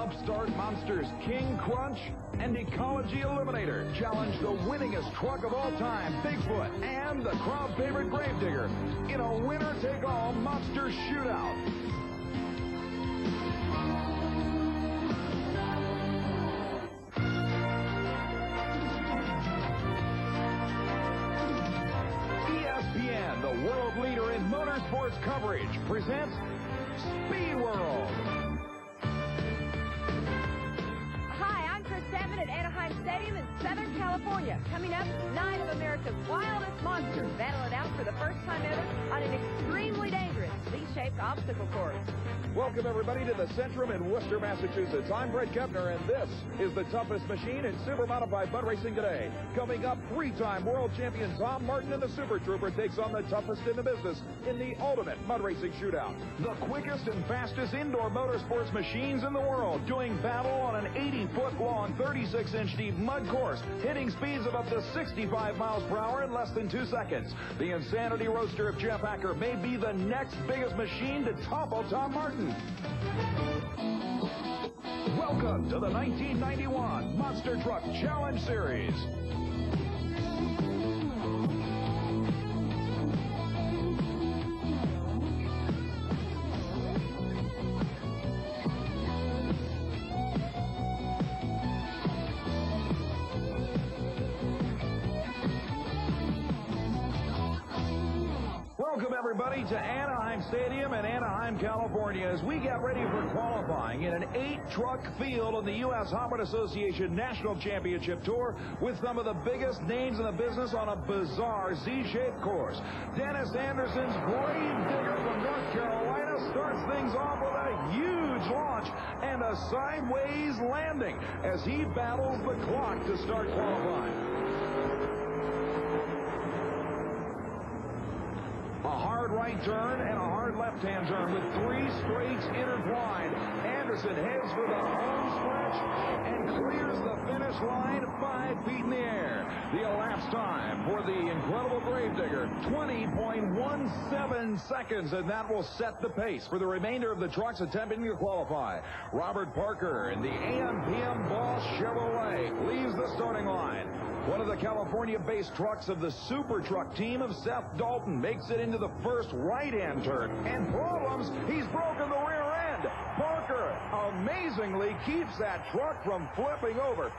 Upstart Monsters King Crunch and Ecology Eliminator challenge the winningest truck of all time, Bigfoot, and the crowd favorite Gravedigger in a winner-take-all monster shootout. ESPN, the world leader in motorsports coverage, presents Speed World. At Anaheim Stadium in Southern California. Coming up, 9 of America's wildest monsters battle it out for the first time ever on an extremely dangerous V-shaped obstacle course. Welcome, everybody, to the Centrum in Worcester, Massachusetts. I'm Brett Kepner, and this is the toughest machine in super modified mud racing today. Coming up, 3-time world champion Tom Martin and the Super Trooper takes on the toughest in the business in the ultimate mud racing shootout. The quickest and fastest indoor motorsports machines in the world doing battle on an 80-foot-long, 36-inch deep mud course, hitting speeds of up to 65 miles per hour in less than 2 seconds. The Insanity Roadster of Jeff Hacker may be the next biggest machine to topple Tom Martin. Welcome to the 1991 Monster Truck Challenge Series. Welcome, everybody, to Anaheim Stadium in Anaheim, California, as we get ready for qualifying in an 8-truck field on the U.S. Hobbit Association National Championship Tour with some of the biggest names in the business on a bizarre Z-shaped course. Dennis Anderson's Gravedigger from North Carolina starts things off with a huge launch and a sideways landing as he battles the clock to start qualifying. A hard right turn and a hard left-hand turn with 3 straights intertwined. Anderson heads for the home stretch and clears the finish line 5 feet in the air. The elapsed time for the incredible Gravedigger, 20.17 seconds, and that will set the pace for the remainder of the trucks attempting to qualify. Robert Parker in the AM/PM Boss Chevrolet leaves the starting line. One of the California-based trucks of the Super Truck team of Seth Dalton makes it into the first right-hand turn. And problems, he's broken the rear end. Parker amazingly keeps that truck from flipping over.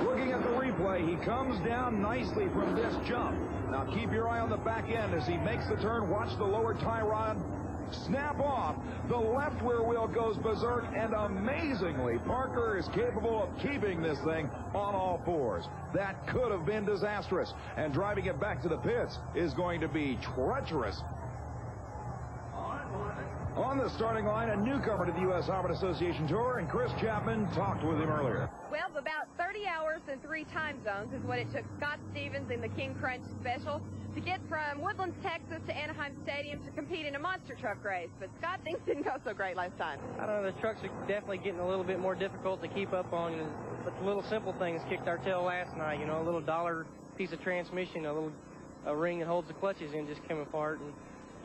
Looking at the replay, he comes down nicely from this jump. Now keep your eye on the back end as he makes the turn. Watch the lower tie rod snap off. The left rear wheel goes berserk, and amazingly, Parker is capable of keeping this thing on all fours. That could have been disastrous, and driving it back to the pits is going to be treacherous. On the starting line, a newcomer to the U.S. Hobbit Association Tour, and Chris Chapman talked with him earlier. Well, about 30 hours and 3 time zones is what it took Scott Stevens in the King Crunch Special to get from Woodlands, Texas to Anaheim Stadium to compete in a monster truck race. But Scott, things didn't go so great last time. I don't know, the trucks are definitely getting a little bit more difficult to keep up on, but the little simple things kicked our tail last night. You know, a little dollar piece of transmission, a ring that holds the clutches in just came apart. And,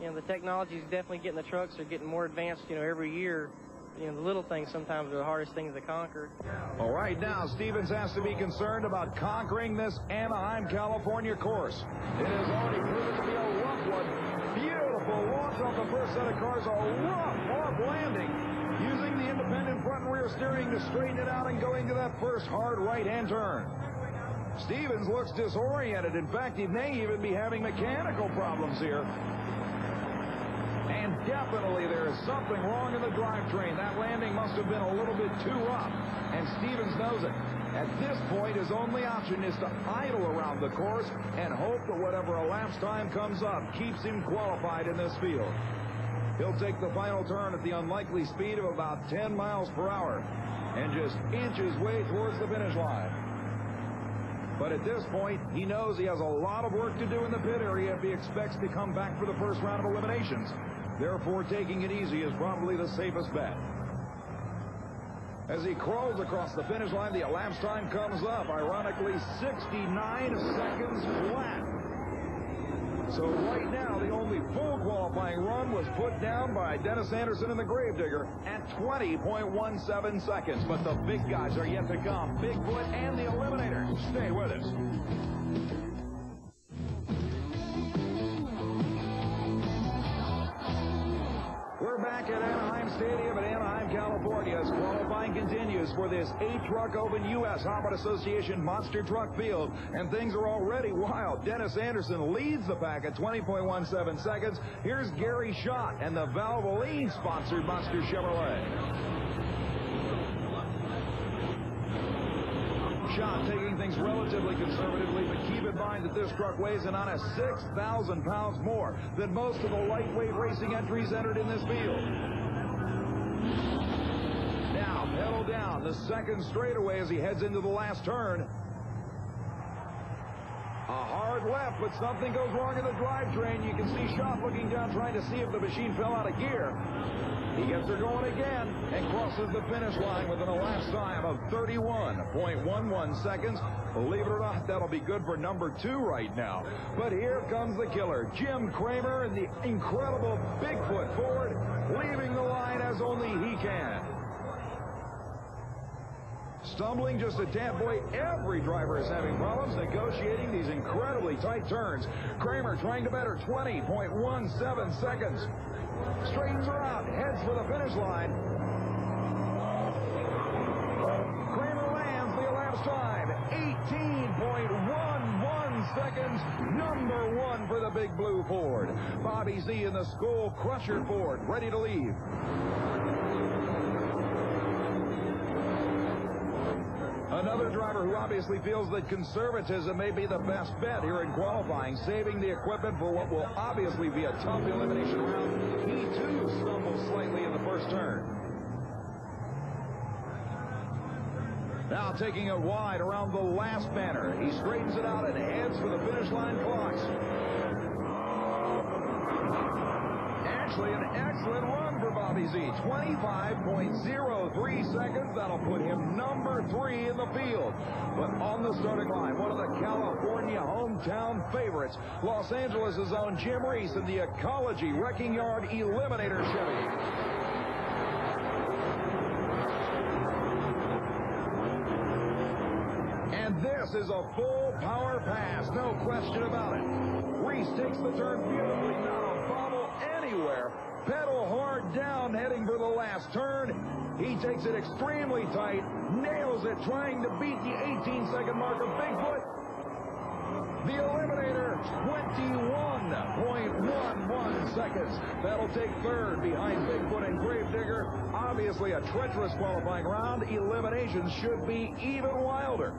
you know, the technology is definitely getting, the trucks are getting more advanced, you know, every year. You know, the little things sometimes are the hardest things to conquer. All right, now Stevens has to be concerned about conquering this Anaheim, California course. It has already proven to be a rough one. Beautiful launch off the first set of cars, a rough off landing, using the independent front and rear steering to straighten it out and going to that first hard right-hand turn. Stevens looks disoriented. In fact, he may even be having mechanical problems here. And definitely there is something wrong in the drivetrain. That landing must have been a little bit too rough, and Stevens knows it. At this point, his only option is to idle around the course and hope that whatever elapsed time comes up keeps him qualified in this field. He'll take the final turn at the unlikely speed of about 10 miles per hour and just inch his way towards the finish line. But at this point, he knows he has a lot of work to do in the pit area if he expects to come back for the first round of eliminations. Therefore, taking it easy is probably the safest bet. As he crawls across the finish line, the elapsed time comes up. Ironically, 69 seconds flat. So right now, the only full qualifying run was put down by Dennis Anderson and the Gravedigger at 20.17 seconds. But the big guys are yet to come. Bigfoot and the Eliminator. Stay with us. We're back at Anaheim Stadium in Anaheim, California, as qualifying continues for this 8-Truck Open U.S. Harvard Association Monster Truck Field, and things are already wild. Dennis Anderson leads the pack at 20.17 seconds. Here's Gary Schott and the Valvoline-sponsored Monster Chevrolet. Schott taking things relatively conservatively, but keep in mind that this truck weighs in on a 6,000 pounds more than most of the lightweight racing entries entered in this field. Now, pedal down the second straightaway as he heads into the last turn. A hard left, but something goes wrong in the drivetrain. You can see Schott looking down, trying to see if the machine fell out of gear. He gets her going again and crosses the finish line with an elapsed time of 31.11 seconds. Believe it or not, that'll be good for number 2 right now. But here comes the killer, Jim Kramer and the incredible Bigfoot Ford, leaving the line as only he can. Stumbling just a tad. Boy, every driver is having problems negotiating these incredibly tight turns. Kramer trying to better 20.17 seconds. Straightens her out, heads for the finish line. Kramer lands the elapsed time, 18.11 seconds. Number 1 for the Big Blue Ford. Bobby Z in the Skull Crusher Ford, ready to leave. Another driver who obviously feels that conservatism may be the best bet here in qualifying, saving the equipment for what will obviously be a tough elimination round. He, too, stumbles slightly in the first turn. Now taking it wide around the last banner. He straightens it out and heads for the finish line clocks. Actually, an excellent run for Bobby Z. 25.03 seconds. That'll put him number 3 in the field. But on the starting line, one of the California hometown favorites, Los Angeles' own Jim Reese and the Ecology Wrecking Yard Eliminator Chevy. And this is a full power pass, no question about it. Reese takes the turn beautifully, not a bobble anywhere. Pedal hard down, heading for the last turn. He takes it extremely tight, nails it, trying to beat the 18-second mark of Bigfoot. The Eliminator, 21.11 seconds. That'll take third behind Bigfoot and Gravedigger. Obviously a treacherous qualifying round. Eliminations should be even wilder.